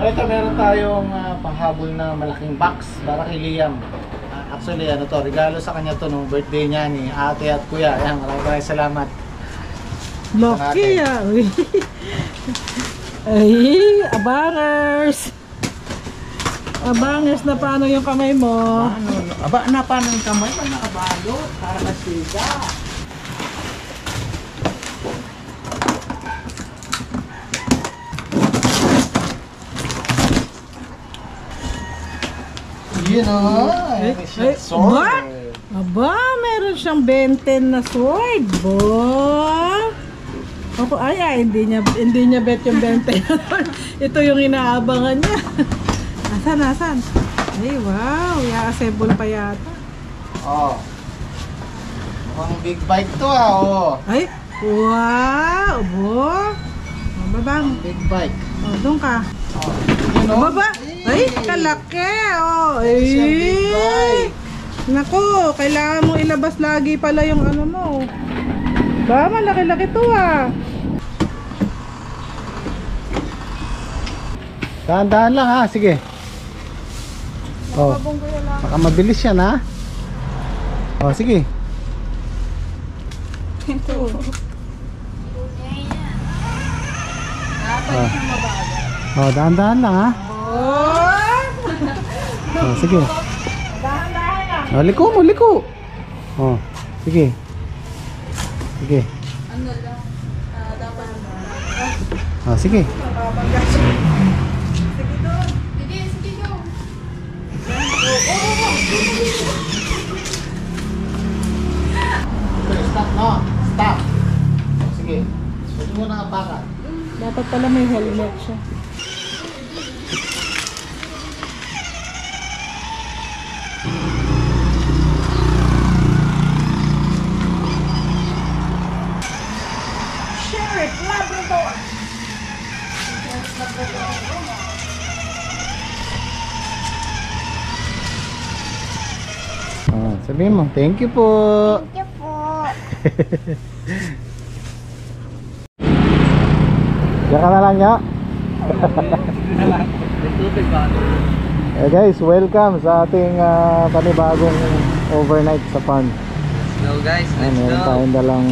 Ito meron tayong panghabol na malaking box para kay Liam. Actually ano to, regalo sa kanya to nung birthday niya ni ate at kuya. Ayan, maraming salamat. Lucky ah. Ay, abangers. Abangers na paano yung kamay mo? Aba, na paano yung kamay? Nakabalot para kasiga. Yun o. What? Aba, meron siyang benten na sword, bo. Ako, ay, hindi niya bet yung benten. Ito yung inaabangan niya. Asan? Ay, wow, i-assemble pa yata. Oh. Mukhang big bike to oh. Ay, wow, bo. Babang. Big bike. Oh, doon ka. Oh. Yun o. Baba. Ay, kalaki. Oh, ay. Nako, kailangan mo ilabas lagi pala yung ano mo. Ba, malaki-laki to ah. Dahan-dahan lang ha, sige. Oh, baka mabilis yan ha. Oh, sige. Oh, dahan-dahan lang ha. Oh, sige. Dahan-dahan lang. Oh, liko. Oh, sige. Sige. Ano lang, dapat Oh, sige. Stop, no? Stop. Sige. Ito muna ang bakal. dapat pala may helmet siya. Sheriff Labrador. Oh, sabihin mo, thank you po. Thank you po. Diyan ka na lang niya. Hey guys, welcome sa ating panibagong overnight sa farm. Hello guys, let's Meron go. tayong dalang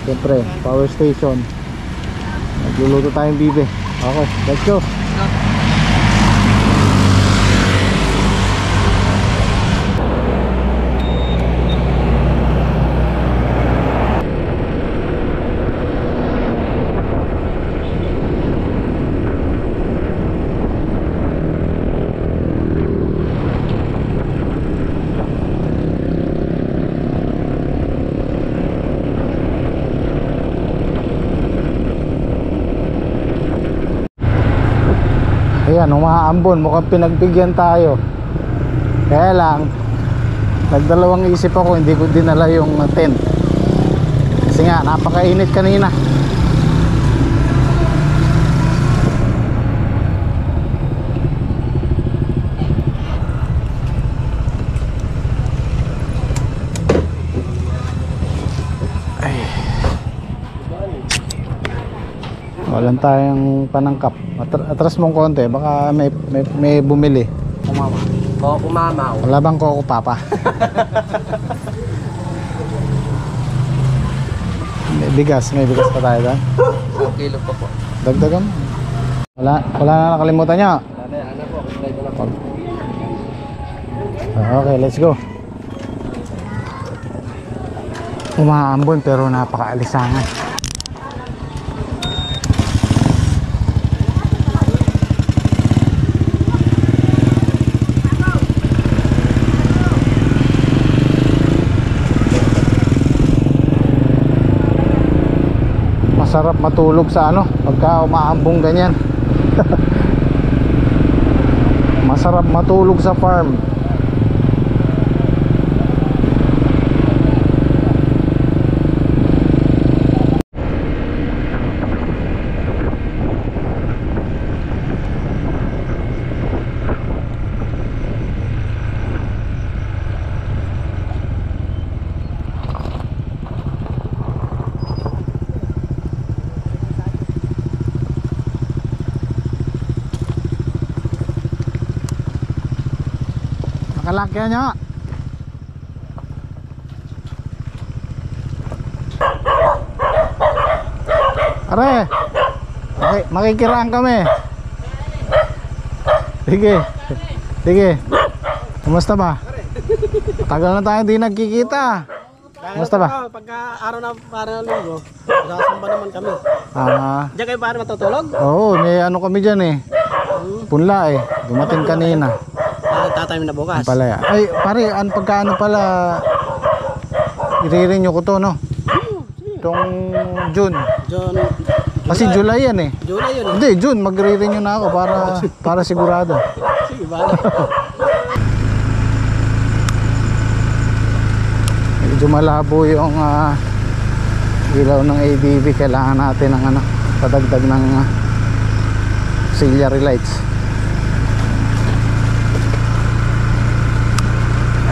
siyempre, power station. Nagluluto tayong bibe. Okay, let's go. Ayan, umaambon, mukhang pinagbigyan tayo. Kaya lang nagdalawang isip ako, hindi ko dinala yung tent. Kasi nga, napakainit kanina. Ay. Walang tayong panangkap. Atras mong konti, baka may bumili. Kumama. Oo, kumamaw. Wala bang koko papa? May bigas pa tayo doon. 1 kilo pa po. Dagdagan. Wala na nakalimutan niya. Ano po, kuslay ko na po. Okay, let's go. Umaambon pero napakaalisangan. Masarap matulog sa ano pagka umaambong ganyan. Masarap matulog sa farm. Nakalakyan nyo. Are, makikiraan kami. Sige. Sige. Kumusta ba? Tagal na tayo di nagkikita. Kumusta ba? Pagka araw na linggo, sasamba naman kami. Diyan kayo para matutulog? Oo, may ano kami dyan eh. Punla eh. Dumating kanina. Tatanim na bukas. Palaya. Ay, pare, pagkaano pala i-renew ko to, no? Itong June. Kasi July yan eh. July yun. Hindi, June, magre-renew na ako para sigurado. Sige, bala. Medyo malabo yung ilaw ng ADB. Kailangan natin ng padagdag ng auxiliary lights.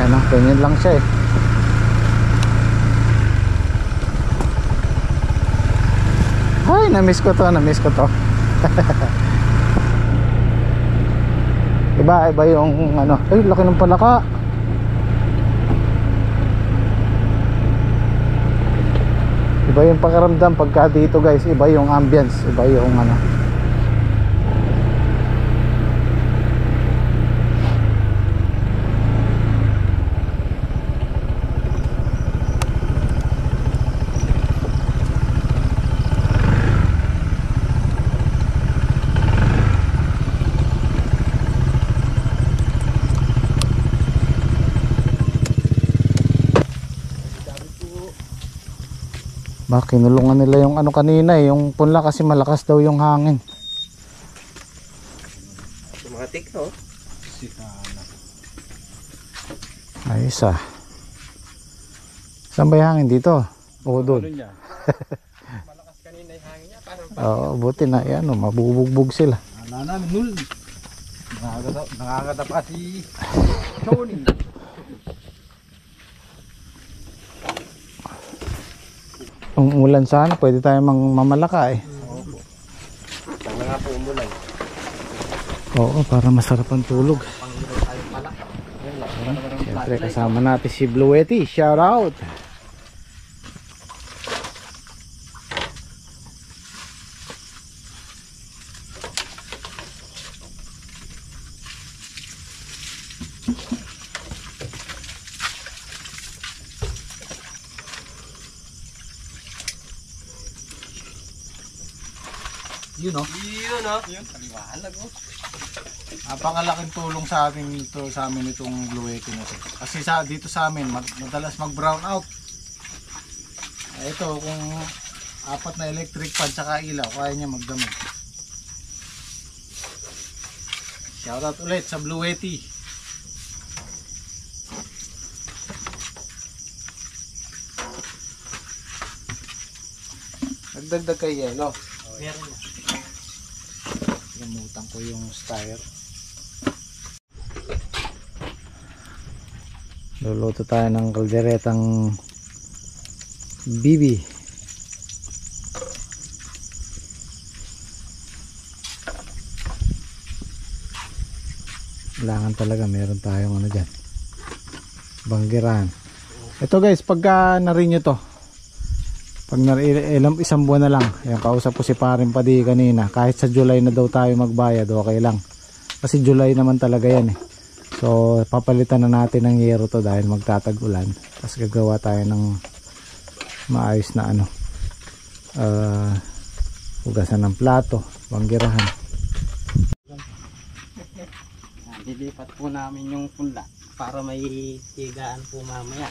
Ayun, ganyan lang siya eh. Ay, na-miss ko to. Iba yung ay, laki ng palaka. Iba yung pakiramdam pagka dito guys, iba yung ambience, iba yung kinulungan nila yung kanina eh, yung punla kasi malakas daw yung hangin. Mga tik, no? Ayos ah. Saan ba yung hangin dito? O doon? Malakas kanina yung hangin niya. Oo, buti na yan, mabubugbog sila. Nul. Nakakatapa si Tony. Kung ulan sana, pwede tayo mamalaka eh. Tanga nga po umulan. Oo, para masarap ang tulog. Siyempre kasama natin si Bluety. Shout out! Yun o. Yun, no? Yun, paliwanag, oh. Napakalaking tulong sa amin itong Bluety na ito. Kasi dito sa amin, madalas mag-brown out. Ito, kung 4 na electric fan tsaka ilaw, kaya niya magdamag. Shoutout ulit sa Bluety. Nagdagdag kay yelo. Meron. Gamutang ko yung styre. Luluto tayo ng kalderetang bibi. Kailangan talaga meron tayong dyan, banggiran. Ito guys, pagka na-renew to, pag isang buwan na lang, yung kausap ko si Parin Padi kanina, kahit sa July na daw tayo magbayad, okay lang. Kasi July naman talaga yan eh. So papalitan na natin ng yero to dahil magtatag-ulan. Tapos gagawa tayo ng maayos na hugasan ng plato, banggirahan. Dilipat po namin yung punla para may higaan po mamaya.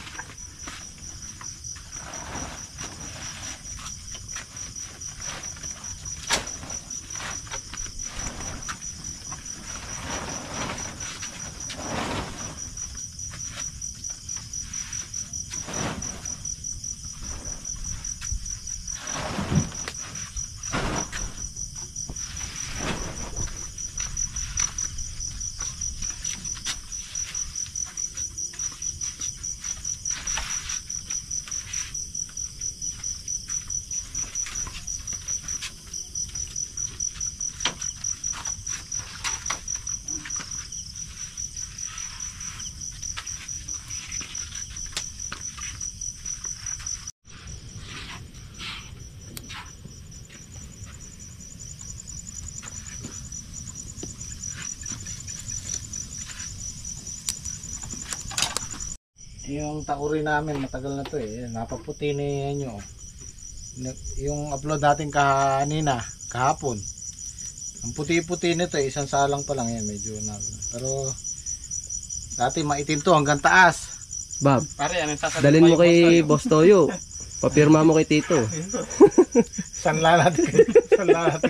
Yung takuri namin, matagal na to eh. Napaputi na yan yun. Yung upload natin kanina, kahapon. Ang puti-puti nito eh, isang salang pa lang yan. Medyo na. Pero dati maitim to hanggang taas. Bob, Pare, anong sasabihin dalhin mo kay Boss Toyo. Papirma mo kay Tito. Sanla natin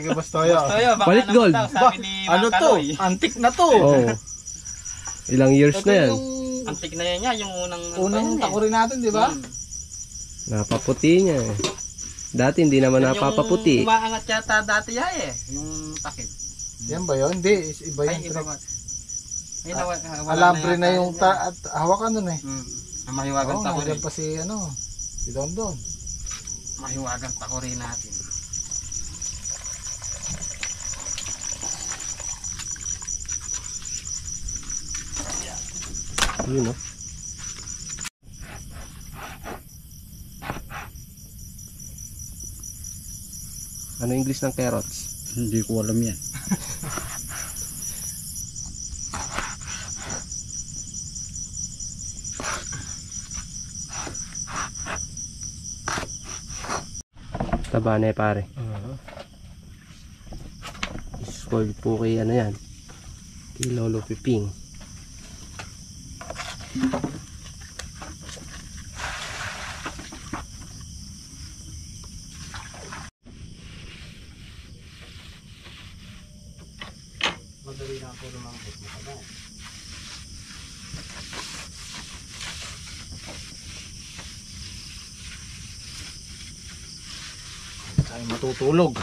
kay Bastoyo. Toyo, baka Palit naman gold. daw, sabi ni Ano Mang to? Kaloy. Antik na to. Oh. Ilang years Ito na yan. yung Antik na yan niya, yung unang unang takuri natin, di ba? Napaputi niya eh. Dati hindi naman napapaputi. Yung umaangat yata dati ya eh, yung takip. Yan ba yun? Hindi, iba Ay, yung iba ba? Ay, wala alambre na yata yung yun eh. at hawakan nun eh. Ang mahiwagang Oo, takuri. nandiyan pa si si Don Don. Mahiwagang takuri natin. Yun no. Ano English ng carrots? Hindi ko alam yan. Taba na eh pare. Spoiled po kay ano yan. Kay Lolo Piping. Madali na ako lumambot mo ka ba? Tayo matutulog.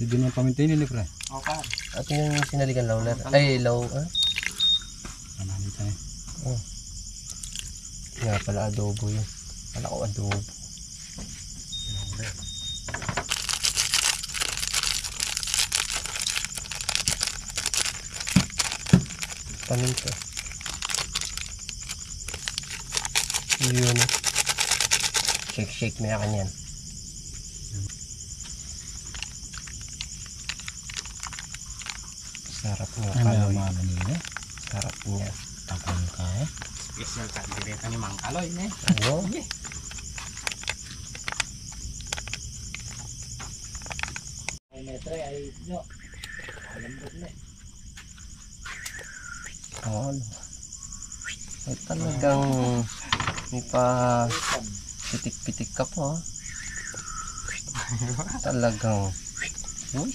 Hindi mo pamintin ni pre. Okay. At yung sinaligan lawler. Ay, law. Ano tayo? Oh. Nga pala adobo yun. Kala ko adobo. Paminta. Yun. Shake mo yan yan. Sarap nga kaloy. Sarap niya. Takon ka eh. Special kandireta ni Mang Kaloy eh. Ano? Ay metre ay nyo. Alambot na eh. Oh, ay talagang may pa pitik-pitik ka po. Talagang uy.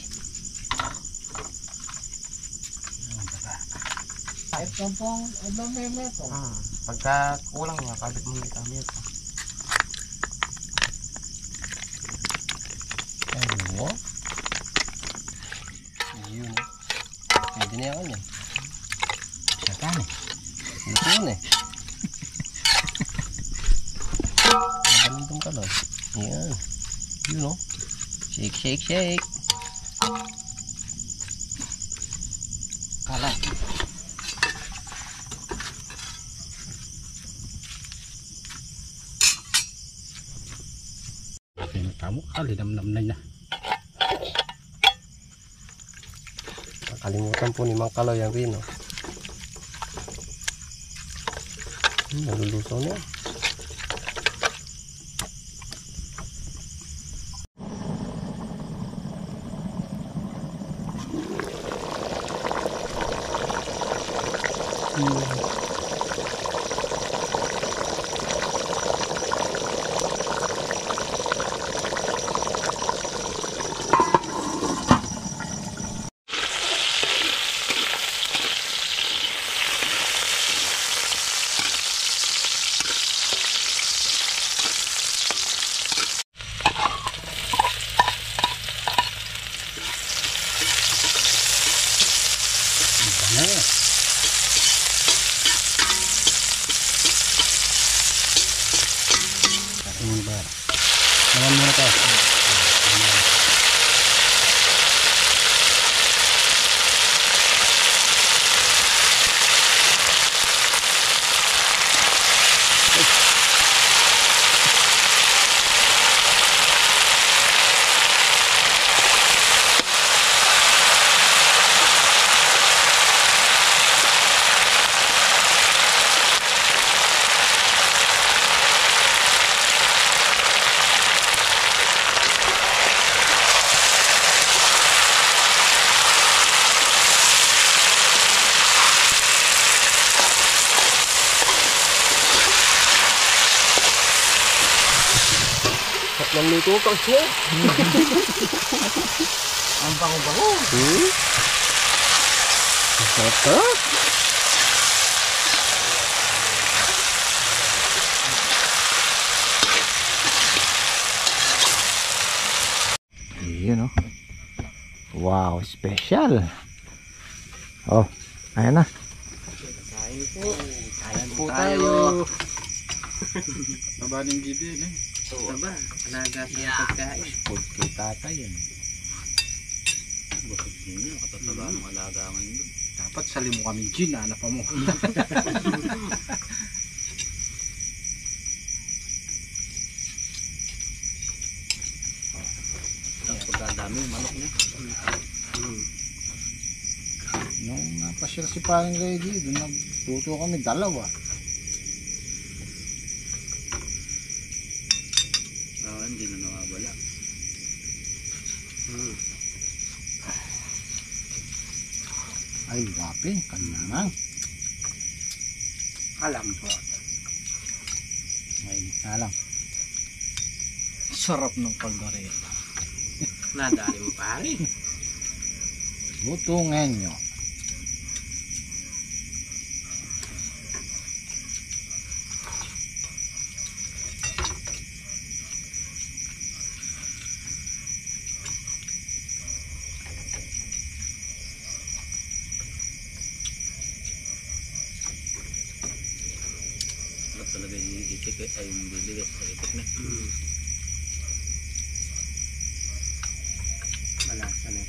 Kahit kampong ibang meto. Pagka kulang nga, kabit mo nito ito. Ano? Yun. Pwede na yan yan. Satan eh. Luto yun eh. Magalindong ka lang. Yan. Yun o. Shake. Kalat. Kamu kalinam-nam na niya. Nakalimutan po ni Mang Kaloy ang rino. Nalulusaw na yan. Nagluto pang siya. Ang bango-bango. Sarap. Yun oh. Wow, special. Oh, ayan na. Kain po tayo. Taba ng gidi eh. Aba, alaga sa pagkain. Food kay tatay yan. Busog ninyo, katataba ng alaga ngayon doon. Dapat sali mo kami gin, anak pa mo. Pagkadami yung manok niya. Nung napasyal si Paring Reggie, doon nagluto kami dalawa. Hindi na nawawala. Ay, waping, kanya lang. Alam po. Mainit na lang. Sarap ng kaldereta. Nadali mo pare. Lutungan nyo. Talaga iitik ay yung bibigas sa itik na. Malasa na.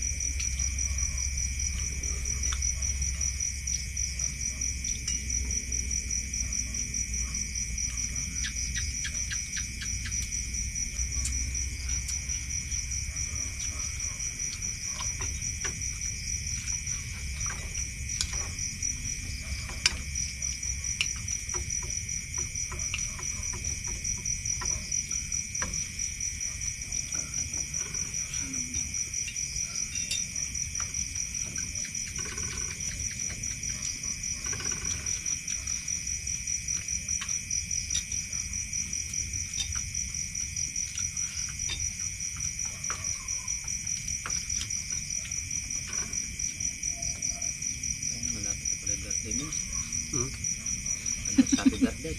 Birthday mo. Ano sabi birthday?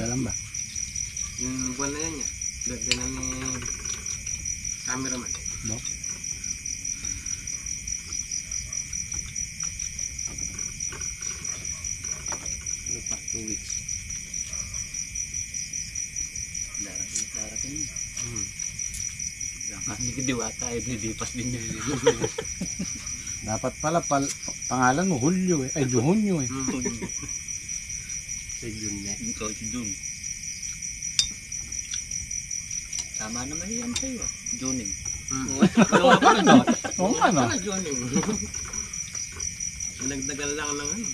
Alam ba? Yung buwan na yan niya. Birthday na ni cameraman. No? Ano pa? 2 weeks. Darating. Hindi ka diwata, didipas din yun. Dapat pala pangalan mo Julio eh. Ay, Junyo eh. Sa June na. Ikaw si June. Tama naman yan sa'yo. Juning. Oo nga no. Ano June yun? Nagdagal lang ng ano.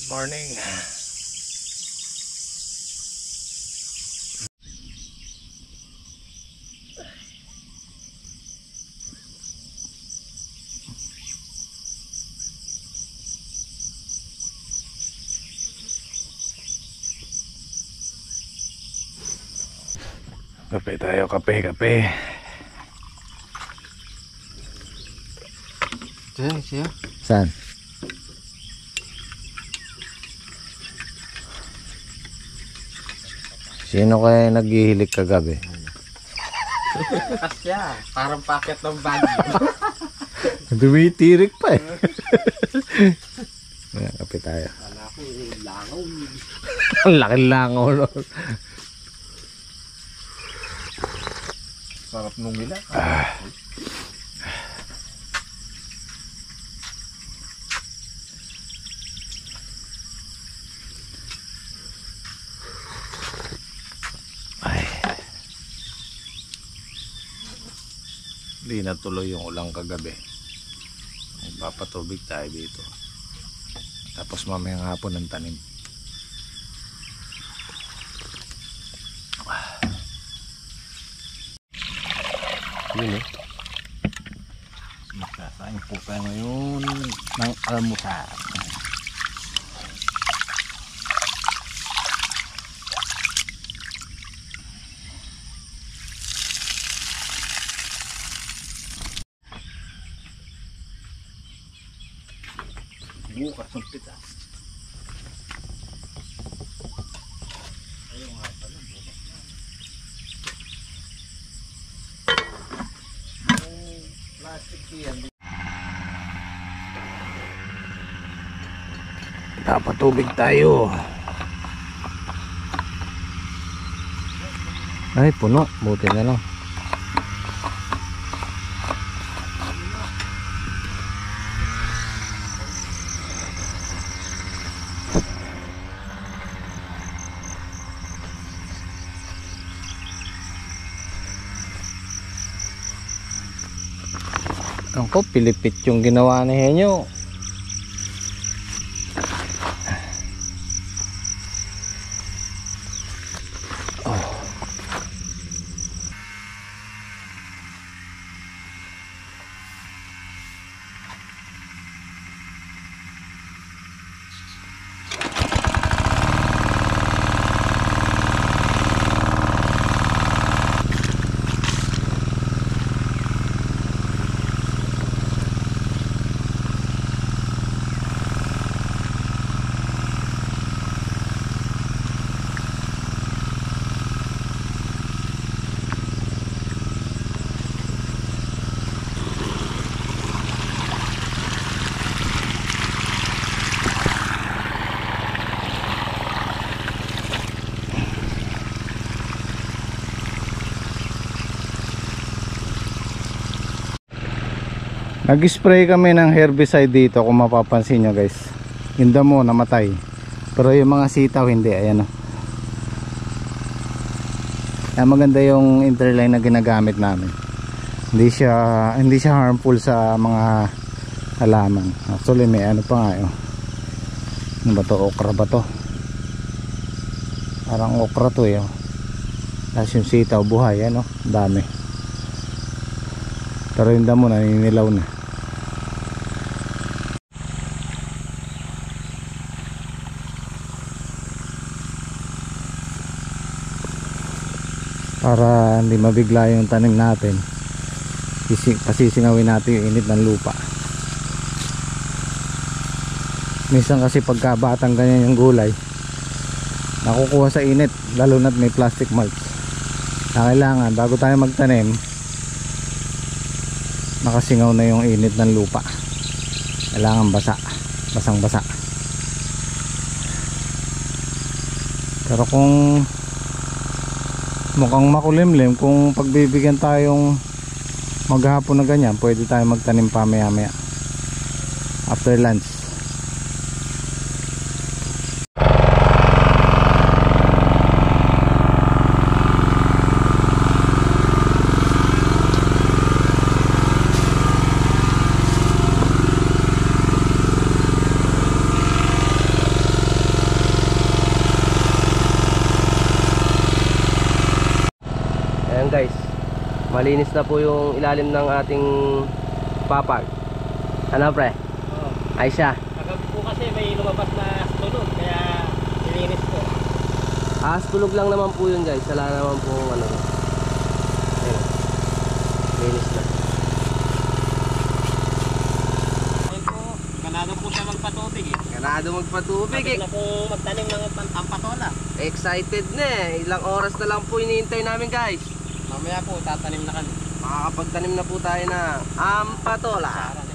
Morning. Kape tayo, kape. Siya. Saan? Sino kaya naghihilik kagabi? Kasya, parang packet ng bagyo. Dumitirik pa eh. Ayan, kape tayo. Wala ko, langaw. Ang laking langaw no? Sarap nung mila. Ay. Hindi natuloy yung ulang kagabi. Magpapatubig tayo dito. Tapos mamayang hapon ng tanim. Yun eh. Magsasain po tayo ngayon ng almusal. Bukas ng pita. Dapat tubig tayo. Ay, puno. Buti na lang. Ako, pilipit yung ginawa ni Henyo. Nag-spray kami ng herbicide dito kung mapapansin nyo guys. Yung damo namatay. Pero yung mga sitaw hindi. Ayan o. Kaya maganda yung interline na ginagamit namin. Hindi siya harmful sa mga halaman. Actually may ano pa nga yun. Ano ba to? Okra ba to? Parang okra to eh. Tapos yung sitaw buhay. Ano? Dami. Pero yung damo naninilaw na. Para hindi mabigla yung tanim natin, pasisingawin natin yung init ng lupa. Minsan kasi pagkabatang ganyan yung gulay, nakukuha sa init, lalo na't may plastic mulch. Na kailangan bago tayo magtanim, nakasingaw na yung init ng lupa. Kailangan basang basa. Pero kung mukhang makulimlim, kung pagbibigyan tayong maghapon na ganyan, pwede tayo magtanim pa maya after lunch. Guys, malinis na po yung ilalim ng ating papag. Ano pre? Oo. Ay siya. Kagabi po kasi may lumabas na tulog, kaya nilinis ko. Tulog lang naman po yun guys. Wala naman po ano. Ayun. Linis na. siya magpatubig eh. Ganado magpatubig Tapos eh. na pong magtanim ng ampatola. Excited na eh. Ilang oras na lang po hinihintay namin guys. Mamaya po, tatanim na kami. Makakapagtanim na po tayo na ampatola. Saran.